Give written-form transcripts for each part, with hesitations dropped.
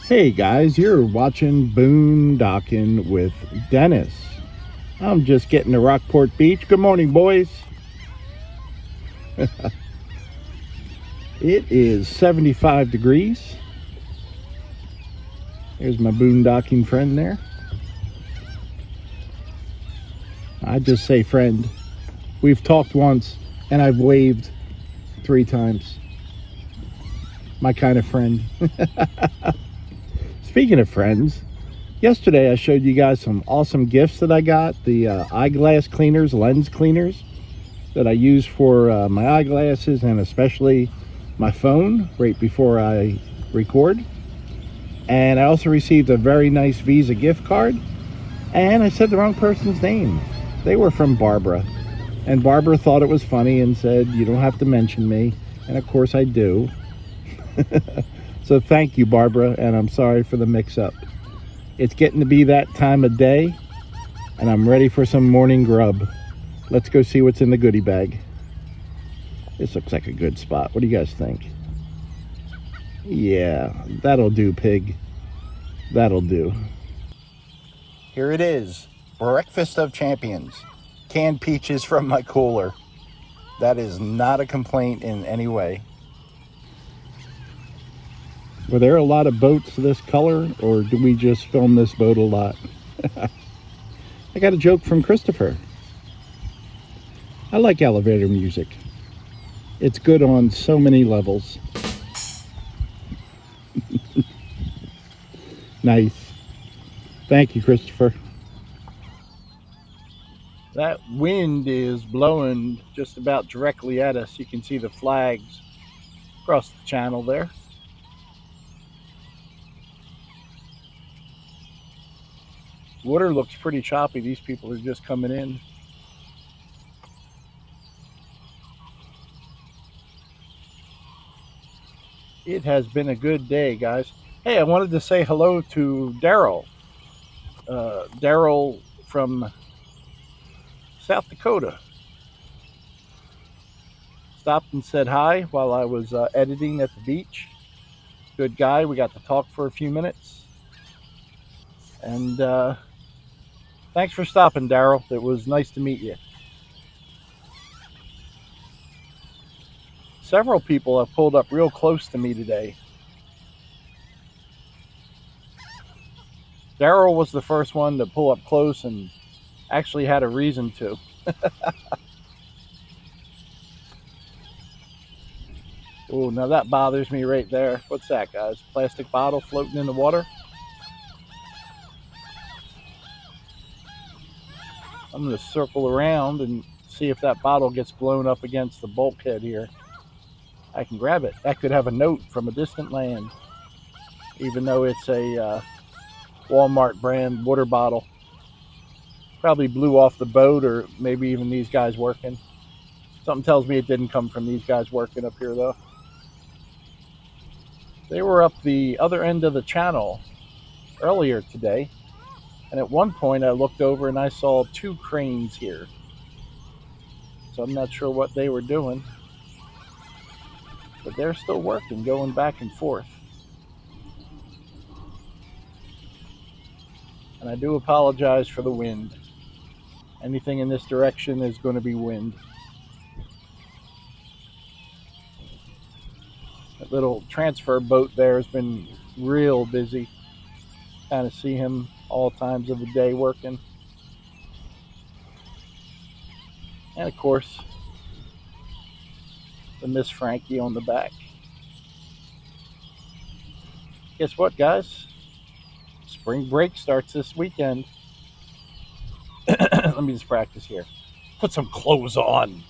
Hey guys, you're watching Boondocking with Dennis. I'm just getting to Rockport Beach. Good morning, boys. It is 75 degrees. There's my boondocking friend there. I just say friend. We've talked once and I've waved 3 times. My kind of friend. Speaking of friends, yesterday I showed you guys some awesome gifts that I got. The eyeglass cleaners, lens cleaners that I use for my eyeglasses and especially my phone right before I record. And I also received a very nice Visa gift card. And I said the wrong person's name. They were from Barbara. And Barbara thought it was funny and said, "You don't have to mention me." And of course I do. So thank you, Barbara, and I'm sorry for the mix-up. It's getting to be that time of day, and I'm ready for some morning grub. Let's go see what's in the goodie bag. This looks like a good spot. What do you guys think? Yeah, that'll do, pig. That'll do. Here it is. Breakfast of Champions. Canned peaches from my cooler. That is not a complaint in any way. Were there a lot of boats this color, or do we just film this boat a lot? I got a joke from Christopher. I like elevator music. It's good on so many levels. Nice. Thank you, Christopher. That wind is blowing just about directly at us. You can see the flags across the channel there. Water looks pretty choppy. These people are just coming in. It has been a good day, guys. Hey, I wanted to say hello to Daryl. Daryl from South Dakota. Stopped and said hi while I was editing at the beach. Good guy. We got to talk for a few minutes. And thanks for stopping, Daryl. It was nice to meet you. Several people have pulled up real close to me today. Daryl was the first one to pull up close and actually had a reason to. Oh, now that bothers me right there. What's that, guys? Plastic bottle floating in the water? I'm going to circle around and see if that bottle gets blown up against the bulkhead here. I can grab it. That could have a note from a distant land, even though it's a Walmart brand water bottle. Probably blew off the boat, or maybe even these guys working. Something tells me it didn't come from these guys working up here, though. They were up the other end of the channel earlier today, and at one point I looked over and I saw 2 cranes here. So I'm not sure what they were doing, but they're still working, going back and forth. And I do apologize for the wind. Anything in this direction is going to be wind. That little transfer boat there has been real busy. Kind of see him all times of the day working. And of course, the Miss Frankie on the back. Guess what, guys? Spring break starts this weekend. Let me just practice here. Put some clothes on.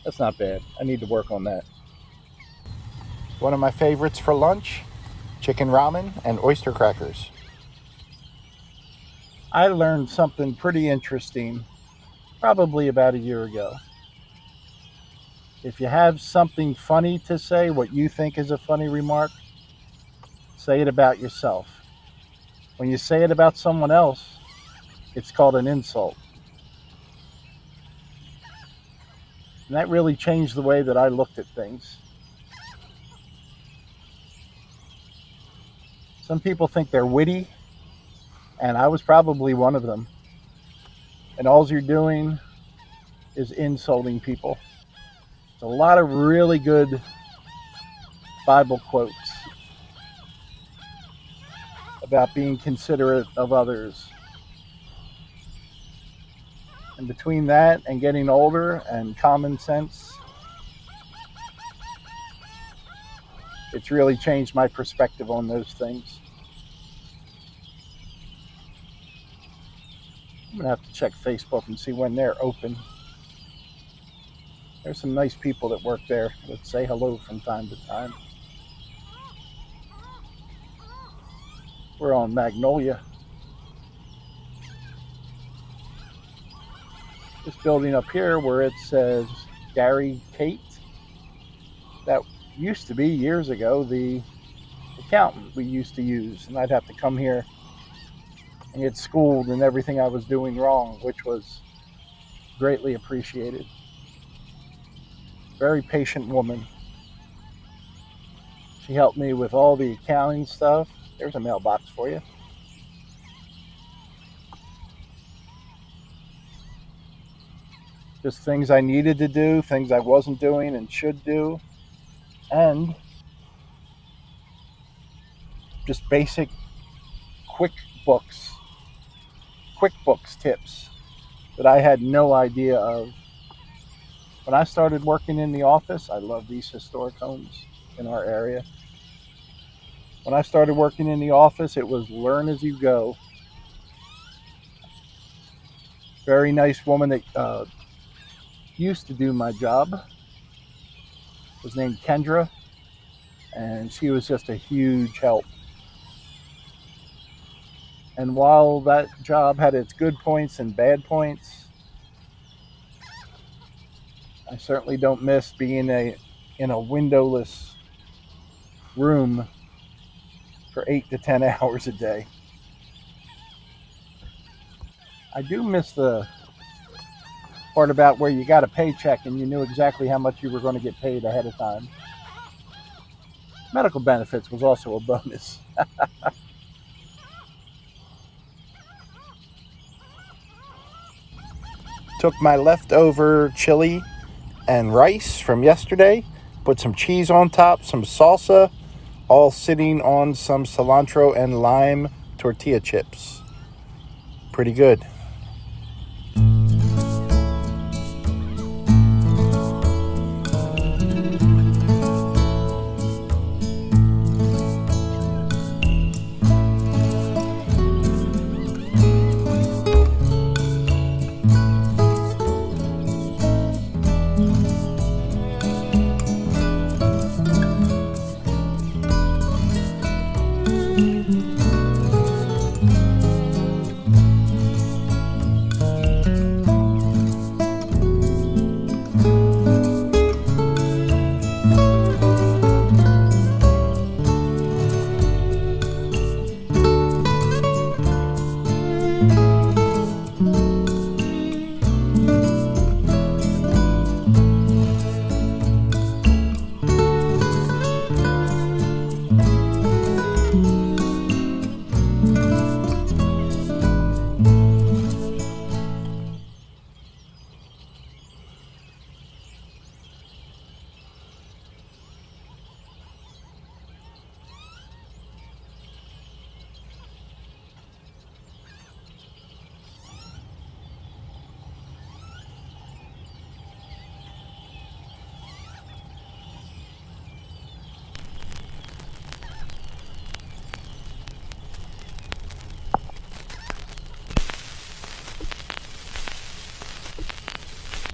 That's not bad. I need to work on that. One of my favorites for lunch, chicken ramen and oyster crackers. I learned something pretty interesting probably about a year ago. If you have something funny to say, what you think is a funny remark, say it about yourself. When you say it about someone else, it's called an insult. And that really changed the way that I looked at things. Some people think they're witty, and I was probably one of them. And all you're doing is insulting people. It's a lot of really good Bible quotes about being considerate of others. And between that and getting older and common sense, it's really changed my perspective on those things. I'm gonna have to check Facebook and see when they're open. There's some nice people that work there that say hello from time to time. We're on Magnolia. This building up here where it says Gary Kate, that used to be years ago the accountant we used to use, and I'd have to come here and get schooled in everything I was doing wrong, which was greatly appreciated. Very patient woman. She helped me with all the accounting stuff. There's a mailbox for you. Just things I needed to do, things I wasn't doing and should do, and just basic QuickBooks tips that I had no idea of. When I started working in the office, I love these historic homes in our area. When I started working in the office, it was learn as you go. Very nice woman that used to do my job was named Kendra, and she was just a huge help. And while that job had its good points and bad points, I certainly don't miss being in a windowless room for 8 to 10 hours a day. I do miss the part about where you got a paycheck and you knew exactly how much you were going to get paid ahead of time. Medical benefits was also a bonus. Took my leftover chili and rice from yesterday, put some cheese on top, some salsa, all sitting on some cilantro and lime tortilla chips. Pretty good.